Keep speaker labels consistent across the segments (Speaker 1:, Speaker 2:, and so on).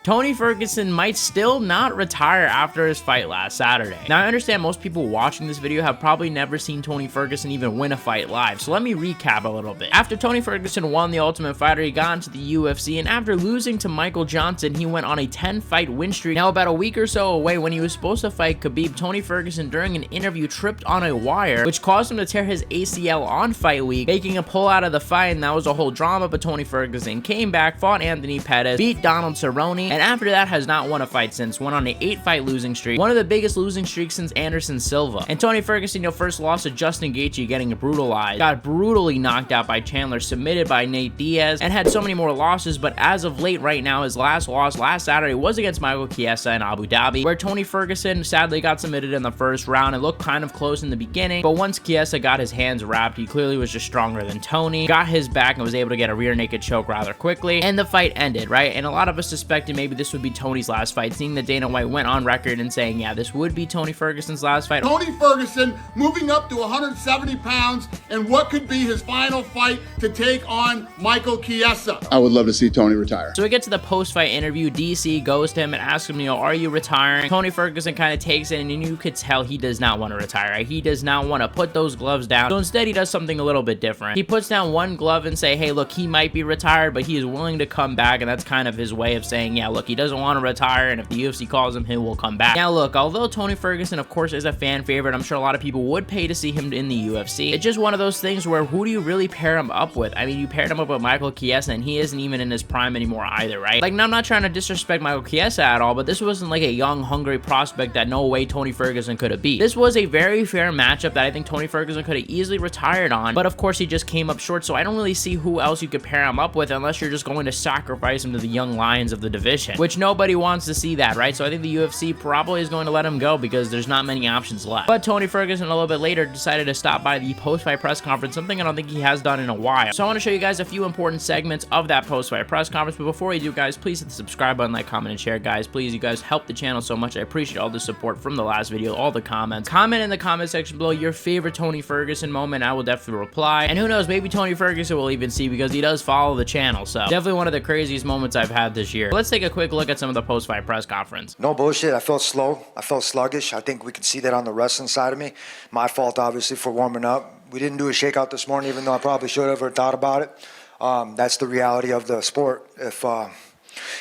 Speaker 1: Tony Ferguson might still not retire after his fight last Saturday. Now, I understand most people watching this video have probably never seen Tony Ferguson even win a fight live, so let me recap a little bit. After Tony Ferguson won the Ultimate Fighter, he got into the UFC, and after losing to Michael Johnson, he went on a 10-fight win streak. Now, about a week or so away, when he was supposed to fight Khabib, Tony Ferguson, during an interview, tripped on a wire, which caused him to tear his ACL on fight week, making him pull out of the fight, and that was a whole drama. But Tony Ferguson came back, fought Anthony Pettis, beat Donald Cerrone, and after that has not won a fight since. Went on an 8-fight losing streak, one of the biggest losing streaks since Anderson Silva. And Tony Ferguson, first lost to Justin Gaethje, getting brutalized, got brutally knocked out by Chandler, submitted by Nate Diaz, and had so many more losses. But as of late right now, his last loss last Saturday was against Michael Chiesa in Abu Dhabi, where Tony Ferguson sadly got submitted in the first round. It looked kind of close in the beginning, but once Chiesa got his hands wrapped, he clearly was just stronger than Tony, got his back, and was able to get a rear naked choke rather quickly, and the fight ended, right? And a lot of us suspected maybe this would be Tony's last fight, seeing that Dana White went on record and saying, yeah, this would be Tony Ferguson's last fight.
Speaker 2: Tony Ferguson moving up to 170 pounds, and what could be his final fight to take on Michael Chiesa.
Speaker 3: I would love to see Tony retire.
Speaker 1: So we get to the post-fight interview. DC goes to him and asks him, are you retiring? Tony Ferguson kind of takes it, and you could tell he does not want to retire, right? He does not want to put those gloves down. So instead, he does something a little bit different. He puts down one glove and say, hey, look, he might be retired, but he is willing to come back, and that's kind of his way of saying, yeah, look, he doesn't want to retire, and if the UFC calls him, he will come back. Now, look, although Tony Ferguson, of course, is a fan favorite, I'm sure a lot of people would pay to see him in the UFC. It's just one of those things where who do you really pair him up with? I mean, you paired him up with Michael Chiesa, and he isn't even in his prime anymore either, right? Like, now, I'm not trying to disrespect Michael Chiesa at all, but this wasn't like a young, hungry prospect that no way Tony Ferguson could have beat. This was a very fair matchup that I think Tony Ferguson could have easily retired on, but of course, he just came up short, so I don't really see who else you could pair him up with unless you're just going to sacrifice him to the young lions of the division, which nobody wants to see that, right? So I think the UFC probably is going to let him go because there's not many options left. But Tony Ferguson, a little bit later, decided to stop by the post-fight press conference, something I don't think he has done in a while. So I want to show you guys a few important segments of that post-fight press conference, but before we do, guys, please hit the subscribe button, like, comment, and share, guys. Please, you guys help the channel so much. I appreciate all the support from the last video, all the comments. Comment in the comment section below your favorite Tony Ferguson moment. I will definitely reply. And who knows, maybe Tony Ferguson will even see, because he does follow the channel. So definitely one of the craziest moments I've had this year. Let's take a quick look at some of the post-fight press conference.
Speaker 4: No bullshit. I felt slow. I felt sluggish. I think we could see that on the wrestling side of me. My fault, obviously, for warming up. We didn't do a shakeout this morning, even though I probably should have or thought about it. That's the reality of the sport. If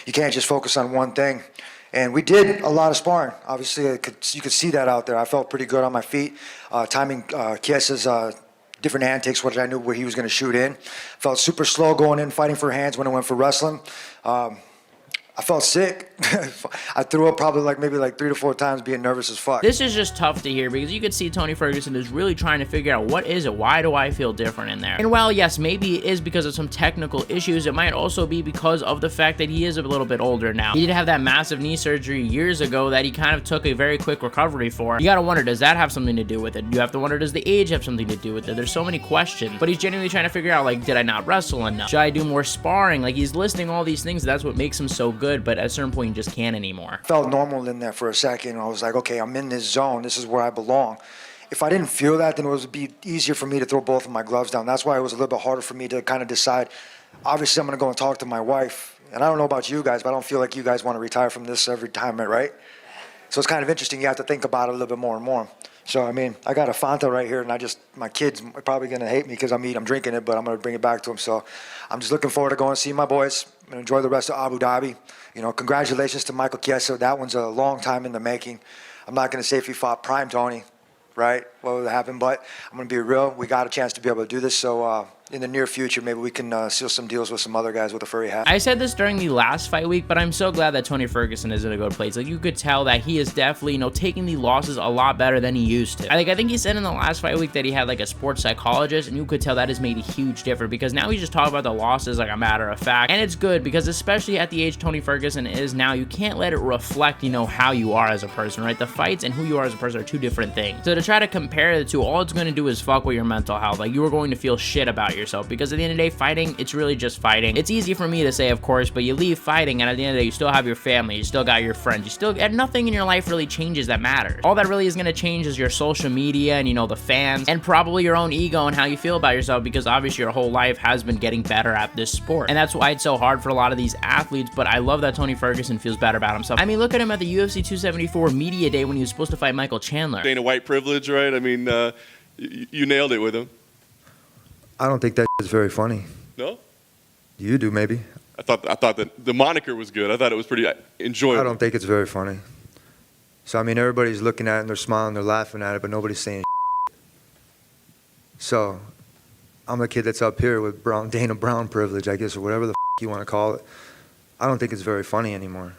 Speaker 4: you can't just focus on one thing. And we did a lot of sparring. Obviously, you could see that out there. I felt pretty good on my feet. Timing Chiesa's different antics, what I knew where he was going to shoot in. Felt super slow going in, fighting for hands when I went for wrestling. I felt sick. I threw up probably maybe 3 to 4 times, being nervous as fuck.
Speaker 1: This is just tough to hear because you could see Tony Ferguson is really trying to figure out what is it, why do I feel different in there? And while yes, maybe it is because of some technical issues, it might also be because of the fact that he is a little bit older now. He did have that massive knee surgery years ago that he kind of took a very quick recovery for. You gotta wonder, does that have something to do with it? You have to wonder, does the age have something to do with it? There's so many questions, but he's genuinely trying to figure out, did I not wrestle enough? Should I do more sparring? He's listing all these things. That's what makes him so good, but at a certain point, you just can't anymore.
Speaker 4: Felt normal in there for a second. I was like, okay, I'm in this zone. This is where I belong. If I didn't feel that, then it would be easier for me to throw both of my gloves down. That's why it was a little bit harder for me to kind of decide. Obviously, I'm going to go and talk to my wife. And I don't know about you guys, but I don't feel like you guys want to retire from this every time, right? So it's kind of interesting. You have to think about it a little bit more and more. So, I mean, I got a Fanta right here, and my kids are probably going to hate me because I'm drinking it, but I'm going to bring it back to them. So I'm just looking forward to going and see my boys and enjoy the rest of Abu Dhabi. Congratulations to Michael Chiesa. That one's a long time in the making. I'm not going to say if he fought Prime Tony, right, what would happen, but I'm going to be real. We got a chance to be able to do this, so in the near future, maybe we can seal some deals with some other guys with a furry hat.
Speaker 1: I said this during the last fight week, but I'm so glad that Tony Ferguson is in a good place. You could tell that he is definitely, taking the losses a lot better than he used to. I think he said in the last fight week that he had a sports psychologist, and you could tell that has made a huge difference because now he's just talking about the losses like a matter of fact. And it's good because especially at the age Tony Ferguson is now, you can't let it reflect, how you are as a person, right? The fights and who you are as a person are two different things. So to try to compare the two, all it's going to do is fuck with your mental health. You are going to feel shit about yourself, because at the end of the day, fighting, it's really just fighting. It's easy for me to say, of course, but you leave fighting, and at the end of the day, you still have your family, you still got your friends, you still, and nothing in your life really changes that matters. All that really is going to change is your social media and, you know, the fans, and probably your own ego and how you feel about yourself, because obviously your whole life has been getting better at this sport. And that's why it's so hard for a lot of these athletes, but I love that Tony Ferguson feels better about himself. I mean, look at him at the UFC 274 media day when he was supposed to fight Michael Chandler.
Speaker 3: Ain't a white privilege, right? I mean, you nailed it with him.
Speaker 4: I don't think that is very funny.
Speaker 3: No?
Speaker 4: You do, maybe.
Speaker 3: I thought that the moniker was good. I thought it was pretty enjoyable.
Speaker 4: I don't think it's very funny. So, I mean, everybody's looking at it and they're smiling, they're laughing at it, but nobody's saying So, I'm the kid that's up here with Dana Brown privilege, I guess, or whatever the you want to call it. I don't think it's very funny anymore.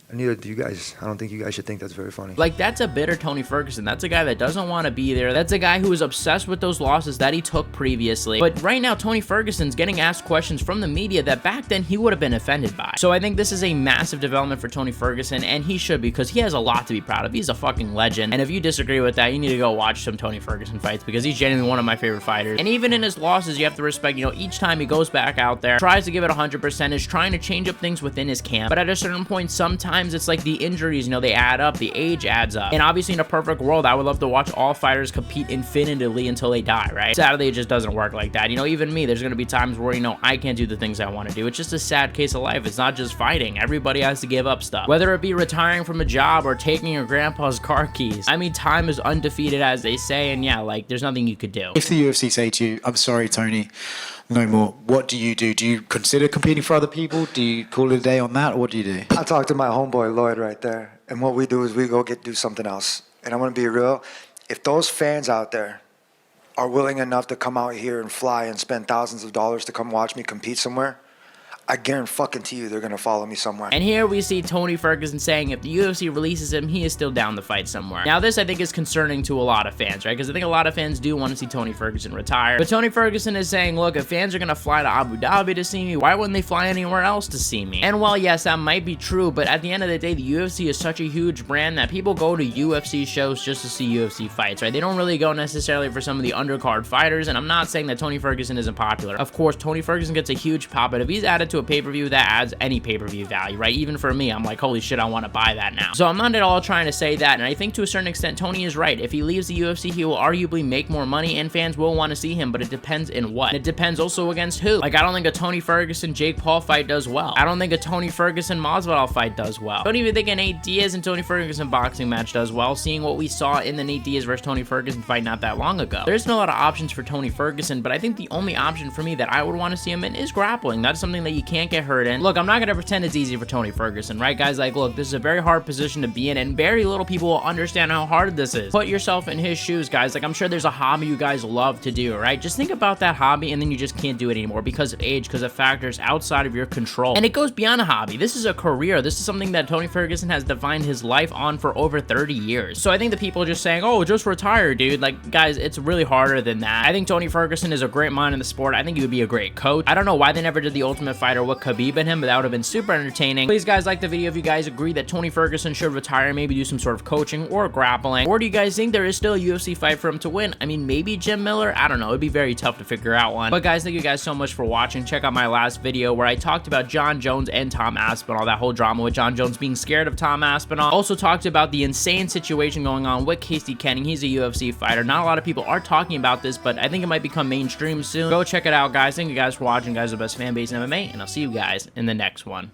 Speaker 4: And neither do you guys. I don't think you guys should think that's very funny.
Speaker 1: Like, that's a bitter Tony Ferguson. That's a guy that doesn't want to be there. That's a guy who is obsessed with those losses that he took previously. But right now, Tony Ferguson's getting asked questions from the media that back then he would have been offended by. So I think this is a massive development for Tony Ferguson, and he should, because he has a lot to be proud of. He's a fucking legend. And if you disagree with that, you need to go watch some Tony Ferguson fights, because he's genuinely one of my favorite fighters. And even in his losses, you have to respect, you know, each time he goes back out there, tries to give it 100%, is trying to change up things within his camp. But at a certain point, sometimes it's like the injuries, you know, they add up, the age adds up. And obviously in a perfect world, I would love to watch all fighters compete infinitely until they die, right? Sadly, it just doesn't work like that. You know, even me, there's gonna be times where, you know, I can't do the things I want to do. It's just a sad case of life. It's not just fighting. Everybody has to give up stuff, whether it be retiring from a job or taking your grandpa's car keys. I mean, time is undefeated, as they say, and yeah, like, there's nothing you could do.
Speaker 5: If the UFC say to you, I'm sorry, Tony, no more, what do you do? Do you consider competing for other people? Do you call it a day on that, or what do you do?
Speaker 4: I talked to my homeboy Lloyd right there, and what we do is we go do something else. And I'm going to be real. If those fans out there are willing enough to come out here and fly and spend thousands of dollars to come watch me compete somewhere, I guarantee you they're going to follow me somewhere.
Speaker 1: And here we see Tony Ferguson saying if the UFC releases him, he is still down to fight somewhere. Now, this I think is concerning to a lot of fans, right? Because I think a lot of fans do want to see Tony Ferguson retire. But Tony Ferguson is saying, look, if fans are going to fly to Abu Dhabi to see me, why wouldn't they fly anywhere else to see me? And while, yes, that might be true, but at the end of the day, the UFC is such a huge brand that people go to UFC shows just to see UFC fights, right? They don't really go necessarily for some of the undercard fighters, and I'm not saying that Tony Ferguson isn't popular. Of course, Tony Ferguson gets a huge pop, but if he's added to a pay-per-view, that adds any pay-per-view value, right? Even for me, I'm like, holy shit, I want to buy that now. So I'm not at all trying to say that, and I think to a certain extent, Tony is right. If he leaves the UFC, he will arguably make more money, and fans will want to see him, but it depends in what. And it depends also against who. Like, I don't think a Tony Ferguson-Jake Paul fight does well. I don't think a Tony Ferguson-Masvidal fight does well. I don't even think a Nate Diaz and Tony Ferguson boxing match does well, seeing what we saw in the Nate Diaz versus Tony Ferguson fight not that long ago. There's no lot of options for Tony Ferguson, but I think the only option for me that I would want to see him in is grappling. That's something that you can't get hurt in. Look, I'm not gonna pretend it's easy for Tony Ferguson, right, guys? Like, look, this is a very hard position to be in, and very little people will understand how hard this is. Put yourself in his shoes, guys. Like, I'm sure there's a hobby you guys love to do, right? Just think about that hobby, and then you just can't do it anymore because of age, because of factors outside of your control. And it goes beyond a hobby. This is a career. This is something that Tony Ferguson has defined his life on for over 30 years. So I think the people just saying, oh, just retire, dude. Like, guys, it's really harder than that. I think Tony Ferguson is a great mind in the sport. I think he would be a great coach. I don't know why they never did the Ultimate Fighter with Khabib and him, but that would have been super entertaining. Please, guys, like the video if you guys agree that Tony Ferguson should retire, maybe do some sort of coaching or grappling. Or do you guys think there is still a UFC fight for him to win? I mean, maybe Jim Miller? I don't know. It'd be very tough to figure out one. But guys, thank you guys so much for watching. Check out my last video where I talked about Jon Jones and Tom Aspinall, that whole drama with Jon Jones being scared of Tom Aspinall. Also talked about the insane situation going on with Casey Kenning. He's a UFC fighter. Not a lot of people are talking about this, but I think it might become mainstream soon. Go check it out, guys. Thank you guys for watching. Guys, the best fan base in MMA, and I'll see you guys in the next one.